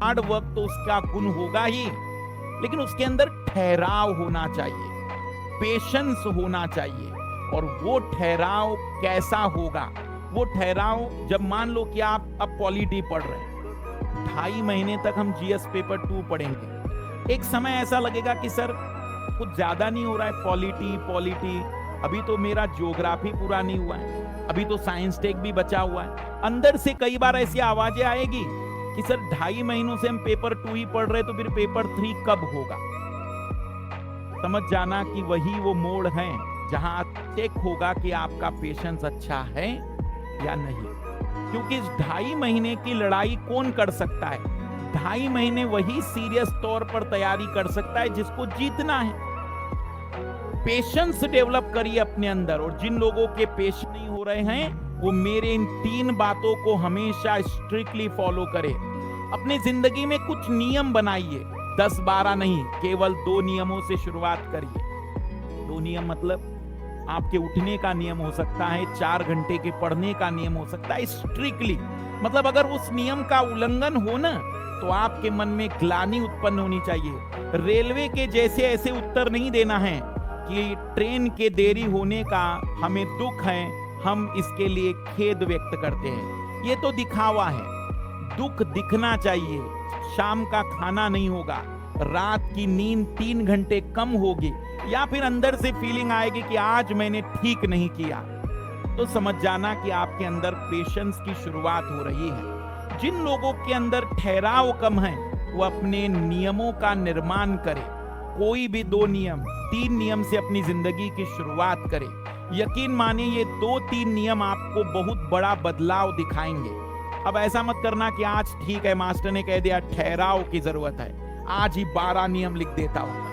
Hard work तो उसका गुण होगा ही, लेकिन उसके अंदर ठहराव होना चाहिए, पेशेंस होना चाहिए। और वो ठहराव कैसा होगा? वो ठहराव, जब मान लो कि आप अब पॉलिटी पढ़ रहे हैं, 2.5 महीने तक हम जीएस पेपर 2 पढ़ेंगे। एक समय ऐसा लगेगा कि सर कुछ ज्यादा नहीं हो रहा है, पॉलिटी, अभी तो मेरा ज्योग्राफी पूरा नहीं हुआ है, अभी तो साइंस टेक भी बचा हुआ है। अंदर से कई बार ऐसी आवाजें आएगी कि सर 2.5 महीनों से हम पेपर 2 ही पढ़ रहे, तो फिर पेपर 3 कब होगा? समझ जाना कि वही वो मोड़ है जहां चेक होगा कि आपका पेशेंस अच्छा है या नहीं। क्योंकि इस 2.5 महीने की लड़ाई कौन कर सकता है? 2.5 महीने वही सीरियस तौर पर तैयारी कर सकता है जिसको जीतना है। पेशेंस डेवलप करिए अपने अंदर। और जिन लोगों के पेश नहीं हो रहे हैं, वो मेरे इन 3 बातों को हमेशा स्ट्रिक्टली फॉलो करें। अपनी जिंदगी में कुछ नियम बनाइए, 10-12 नहीं, केवल 2 नियमों से शुरुआत करिए। 2 नियम मतलब आपके उठने का नियम हो सकता है, 4 घंटे के पढ़ने का नियम हो सकता है, स्ट्रिक्टली। मतलब अगर उस नियम का उल्लंघन हो ना, तो आपके मन में ग्लानि उत्पन्न होनी चाहिए। रेलवे के जैसे ऐसे उत्तर नहीं देना है कि ट्रेन के देरी होने का हमें दुख है, हम इसके लिए खेद व्यक्त करते हैं। ये तो दिखावा है। दुख दिखना चाहिए। शाम का खाना नहीं होगा, रात की नींद 3 घंटे कम होगी, या फिर अंदर से फीलिंग आएगी कि आज मैंने ठीक नहीं किया, तो समझ जाना कि आपके अंदर पेशेंस की शुरुआत हो रही है। जिन लोगों के अंदर ठहराव कम है, वो अपने नियमों का निर्माण करें। कोई भी 2 नियम, 3 नियम से अपनी जिंदगी की शुरुआत करें। यकीन मानिए ये 2-3 नियम आपको बहुत बड़ा बदलाव दिखाएंगे। अब ऐसा मत करना कि आज ठीक है, मास्टर ने कह दिया ठहराव की जरूरत है, आज ही 12 नियम लिख देता हूं।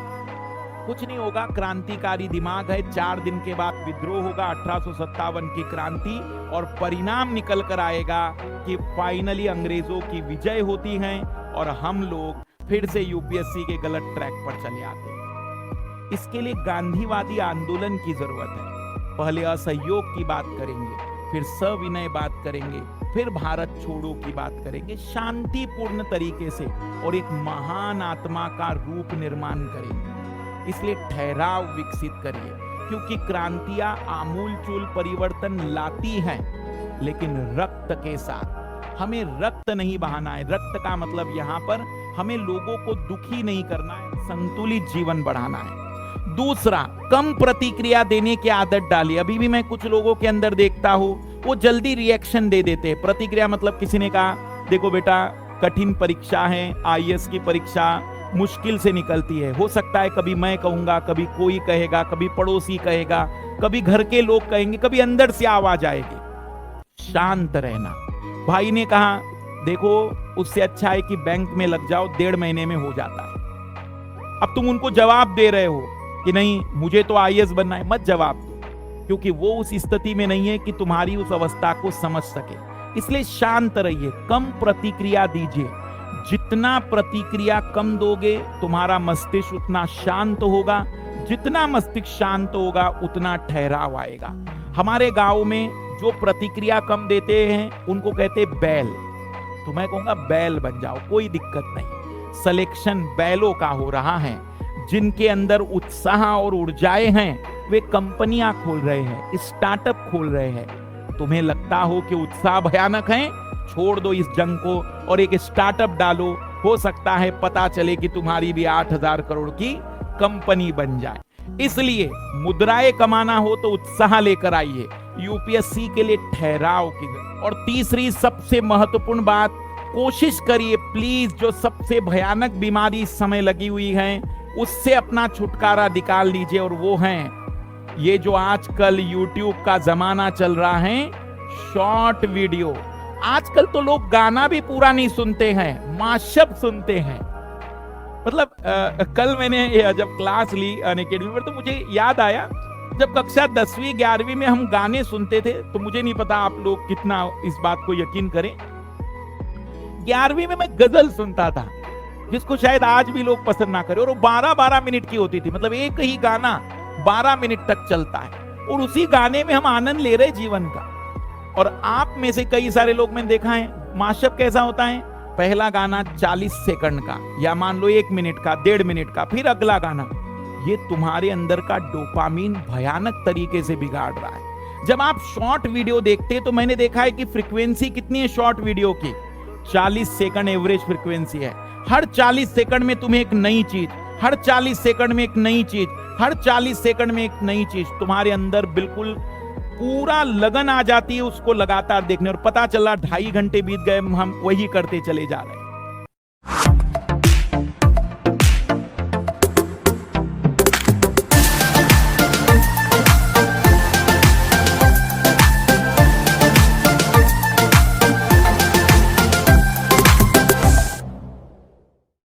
कुछ नहीं होगा। क्रांतिकारी दिमाग है। 4 दिन के बाद विद्रोह होगा, 1857 की क्रांति, और परिणाम निकल कर आएगा कि फाइनली अंग्रेजों की विजय होती है और हम लोग फिर से यूपीएससी के गलत ट्रैक पर चले आते हैं। इसके लिए गांधीवादी आंदोलन की जरूरत है। पहले असहयोग की बात करेंगे, फिर सविनय बात करेंगे, फिर भारत छोड़ो की बात करेंगे, शांतिपूर्ण तरीके से, और एक महान आत्मा का रूप निर्माण करेंगे। इसलिए ठहराव विकसित करिए, क्योंकि क्रांतियां आमूलचूल परिवर्तन लाती हैं, लेकिन रक्त के साथ। हमें रक्त नहीं बहाना है। रक्त का मतलब यहां पर हमें लोगों को दुखी नहीं करना है, संतुलित जीवन बढ़ाना है। दूसरा, कम प्रतिक्रिया देने की आदत डालिए। अभी भी मैं कुछ लोगों के अंदर देखता हूं, वो जल्दी रिएक्शन दे देते हैं। प्रतिक्रिया मतलब किसी ने कहा देखो बेटा कठिन परीक्षा है, आईएएस की परीक्षा मुश्किल से निकलती है। हो सकता है कभी मैं कहूंगा, कभी कोई कहेगा, कभी पड़ोसी कहेगा, कभी घर के लोग कहेंगे, कभी अंदर से आवाज आएगी। शांत रहना। भाई ने कहा देखो उससे अच्छा है कि बैंक में लग जाओ, 1.5 महीने में हो जाता है। अब तुम उनको जवाब दे रहे हो कि नहीं मुझे तो आईएएस बनना है, मत जवाब दो, क्योंकि वो उस स्थिति में नहीं है कि तुम्हारी उस अवस्था को समझ सके। इसलिए शांत रहिए, कम प्रतिक्रिया दीजिए। जितना प्रतिक्रिया कम दोगे, तुम्हारा मस्तिष्क उतना शांत होगा। जितना मस्तिष्क शांत होगा, उतना ठहराव आएगा। हमारे गांव में जो प्रतिक्रिया कम देते हैं उनको कहते हैं बैल। तो मैं कहूंगा बैल बन जाओ, कोई दिक्कत नहीं। सिलेक्शन बैलों का हो रहा है। जिनके अंदर उत्साह और ऊर्जाएं हैं, वे कंपनियां खोल रहे हैं, स्टार्टअप खोल रहे हैं। तुम्हें लगता हो कि उत्साह भयानक है, छोड़ दो इस जंग को और एक स्टार्टअप डालो। हो सकता है पता चले कि तुम्हारी भी 8,000 करोड़ की कंपनी बन जाए। इसलिए मुद्राएं कमाना हो तो उत्साह लेकर आइए। यूपीएससी के लिए ठहराव की। और तीसरी सबसे महत्वपूर्ण बात, कोशिश करिए प्लीज, जो सबसे भयानक बीमारी इस समय लगी हुई है उससे अपना छुटकारा निकाल लीजिए, और वो है ये जो आजकल यूट्यूब का जमाना चल रहा है, शॉर्ट वीडियो। आजकल तो लोग गाना भी पूरा नहीं सुनते हैं, माशब सुनते हैं। मतलब कल मैंने जब क्लास ली अनअकैडमी पर, तो मुझे याद आया जब कक्षा 10वीं 11वीं में हम गाने सुनते थे, तो मुझे नहीं पता आप लोग कितना इस बात को यकीन करें, 11वीं में मैं गजल सुनता था, जिसको शायद आज भी लोग पसंद ना करें, और वो 12-12 मिनट की होती थी। मतलब एक ही गाना 12 मिनट तक चलता है, और उसी गाने में हम आनंद ले रहे जीवन का। और आप में से कई सारे लोग मैंने देखा है, माशब कैसा होता है, पहला गाना 40 सेकंड का या मान लो 1 मिनट का, 1.5 मिनट का, फिर अगला गाना, ये तुम्हारे अंदर का डोपामीन भयानक तरीके से बिगाड़ रहा है। जब आप शॉर्ट वीडियो देखते हैं तो मैंने देखा है कि फ्रीक्वेंसी कितनी है शॉर्ट वीडियो की, 40 सेकंड एवरेज फ्रीक्वेंसी है। हर 40 सेकंड में तुम्हें एक नई चीज, हर 40 सेकंड में एक नई चीज, हर 40 सेकंड में एक नई चीज, तुम्हारे अंदर बिल्कुल पूरा लगन आ जाती है उसको लगातार देखने, और पता चला 2.5 घंटे बीत गए, हम वही करते चले जा रहे हैं।